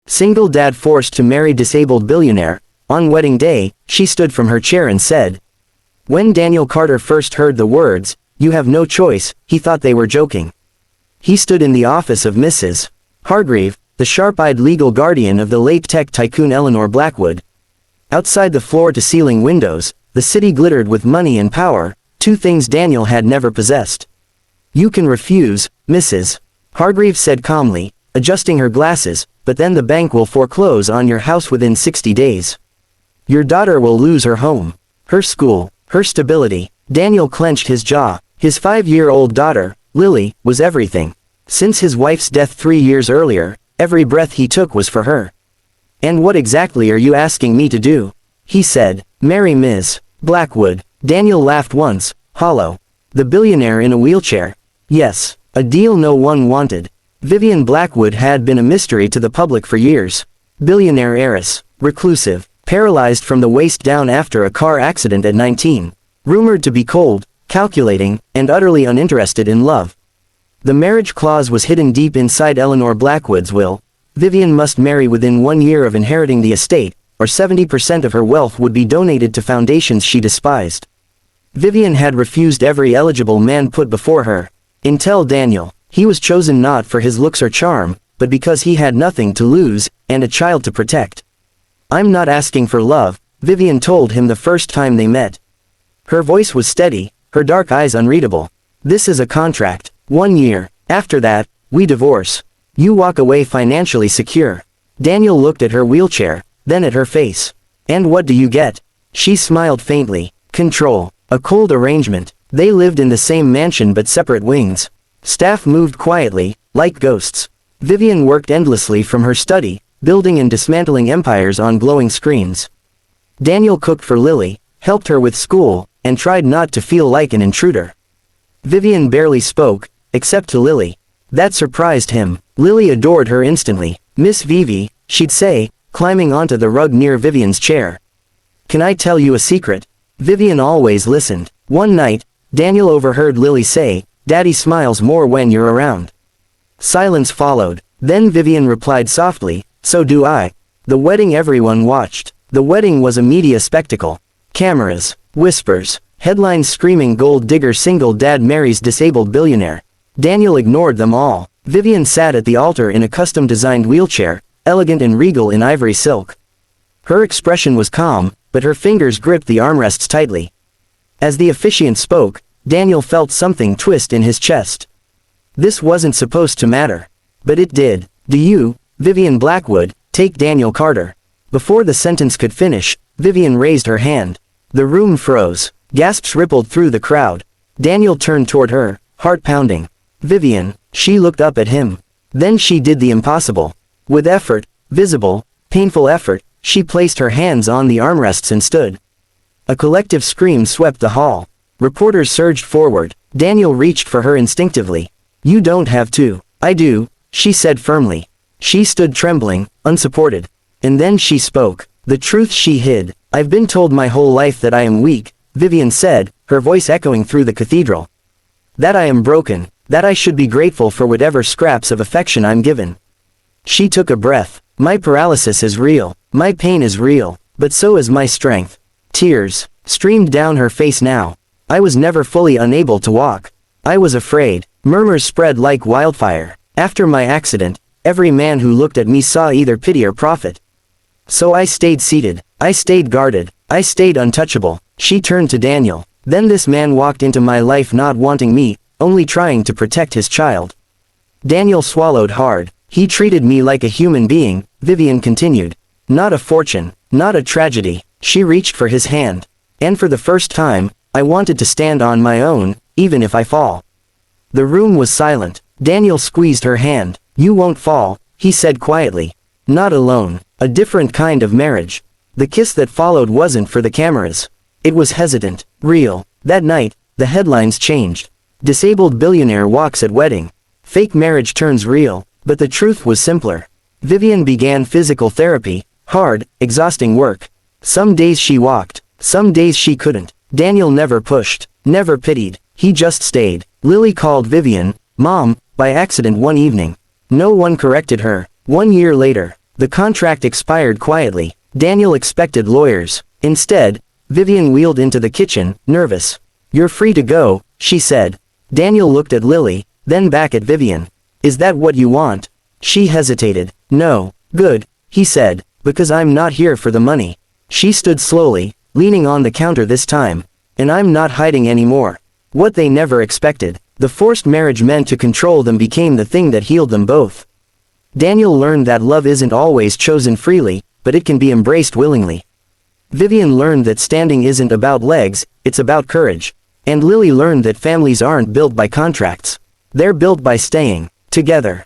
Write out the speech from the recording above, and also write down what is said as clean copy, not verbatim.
Single dad forced to marry disabled billionaire. On wedding day, she stood from her chair and said. When Daniel Carter first heard the words, "You have no choice," he thought they were joking. He stood in the office of Mrs. Hargreave, the sharp-eyed legal guardian of the late tech tycoon Eleanor Blackwood. Outside the floor-to-ceiling windows, the city glittered with money and power, two things Daniel had never possessed. "You can refuse, Mrs. Hargreave said calmly, adjusting her glasses, but then the bank will foreclose on your house within 60 days. Your daughter will lose her home, her school, her stability." Daniel clenched his jaw. His 5-year-old daughter, Lily, was everything. Since his wife's death 3 years earlier, every breath he took was for her. "And what exactly are you asking me to do?" he said. "Marry Ms. Blackwood." Daniel laughed once, hollow. The billionaire in a wheelchair? Yes, a deal no one wanted. Vivienne Blackwood had been a mystery to the public for years. Billionaire heiress, reclusive, paralyzed from the waist down after a car accident at 19. Rumored to be cold, calculating, and utterly uninterested in love. The marriage clause was hidden deep inside Eleanor Blackwood's will. Vivienne must marry within 1 year of inheriting the estate, or 70% of her wealth would be donated to foundations she despised. Vivienne had refused every eligible man put before her. Until Daniel. He was chosen not for his looks or charm, but because he had nothing to lose, and a child to protect. "I'm not asking for love," Vivienne told him the first time they met. Her voice was steady, her dark eyes unreadable. "This is a contract. 1 year. After that, we divorce. You walk away financially secure." Daniel looked at her wheelchair, then at her face. "And what do you get?" She smiled faintly. "Control. A cold arrangement." They lived in the same mansion but separate wings. Staff moved quietly, like ghosts. Vivienne worked endlessly from her study, building and dismantling empires on glowing screens. Daniel cooked for Lily, helped her with school, and tried not to feel like an intruder. Vivienne barely spoke, except to Lily. That surprised him. Lily adored her instantly. "Miss Vivi," she'd say, climbing onto the rug near Vivienne's chair. "Can I tell you a secret?" Vivienne always listened. One night, Daniel overheard Lily say, "Daddy smiles more when you're around." Silence followed. Then Vivienne replied softly, "So do I." The wedding everyone watched. The wedding was a media spectacle. Cameras, whispers, headlines screaming gold digger single dad marries disabled billionaire. Daniel ignored them all. Vivienne sat at the altar in a custom-designed wheelchair, elegant and regal in ivory silk. Her expression was calm, but her fingers gripped the armrests tightly. As the officiant spoke, Daniel felt something twist in his chest. This wasn't supposed to matter. But it did. "Do you, Vivienne Blackwood, take Daniel Carter?" Before the sentence could finish, Vivienne raised her hand. The room froze. Gasps rippled through the crowd. Daniel turned toward her, heart pounding. "Vivienne." She looked up at him. Then she did the impossible. With effort, visible, painful effort, she placed her hands on the armrests and stood. A collective scream swept the hall. Reporters surged forward. Daniel reached for her instinctively. "You don't have to." "I do," she said firmly. She stood trembling, unsupported. And then she spoke. The truth she hid. "I've been told my whole life that I am weak," Vivienne said, her voice echoing through the cathedral. "That I am broken, that I should be grateful for whatever scraps of affection I'm given." She took a breath. "My paralysis is real, my pain is real, but so is my strength." Tears streamed down her face now. "I was never fully unable to walk. I was afraid." Murmurs spread like wildfire. "After my accident, every man who looked at me saw either pity or profit. So I stayed seated. I stayed guarded. I stayed untouchable." She turned to Daniel. "Then this man walked into my life not wanting me, only trying to protect his child." Daniel swallowed hard. "He treated me like a human being," Vivienne continued. "Not a fortune, not a tragedy." She reached for his hand. "And for the first time, I wanted to stand on my own, even if I fall." The room was silent. Daniel squeezed her hand. "You won't fall," he said quietly. "Not alone. A different kind of marriage." The kiss that followed wasn't for the cameras. It was hesitant, real. That night, the headlines changed. Disabled billionaire walks at wedding. Fake marriage turns real. But the truth was simpler. Vivienne began physical therapy, hard, exhausting work. Some days she walked, some days she couldn't. Daniel never pushed, never pitied. He just stayed. Lily called Vivienne Mom by accident one evening. No one corrected her. 1 year later, The contract expired quietly. Daniel expected lawyers. Instead, Vivienne wheeled into the kitchen, nervous. "You're free to go," she said. Daniel looked at Lily, then back at Vivienne. "Is that what you want?" She hesitated. "No." "Good," he said, "because I'm not here for the money." She stood slowly, leaning on the counter this time. "And I'm not hiding anymore." What they never expected. The forced marriage meant to control them became the thing that healed them both. Daniel learned that love isn't always chosen freely, but it can be embraced willingly. Vivienne learned that standing isn't about legs, it's about courage. And Lily learned that families aren't built by contracts. They're built by staying together.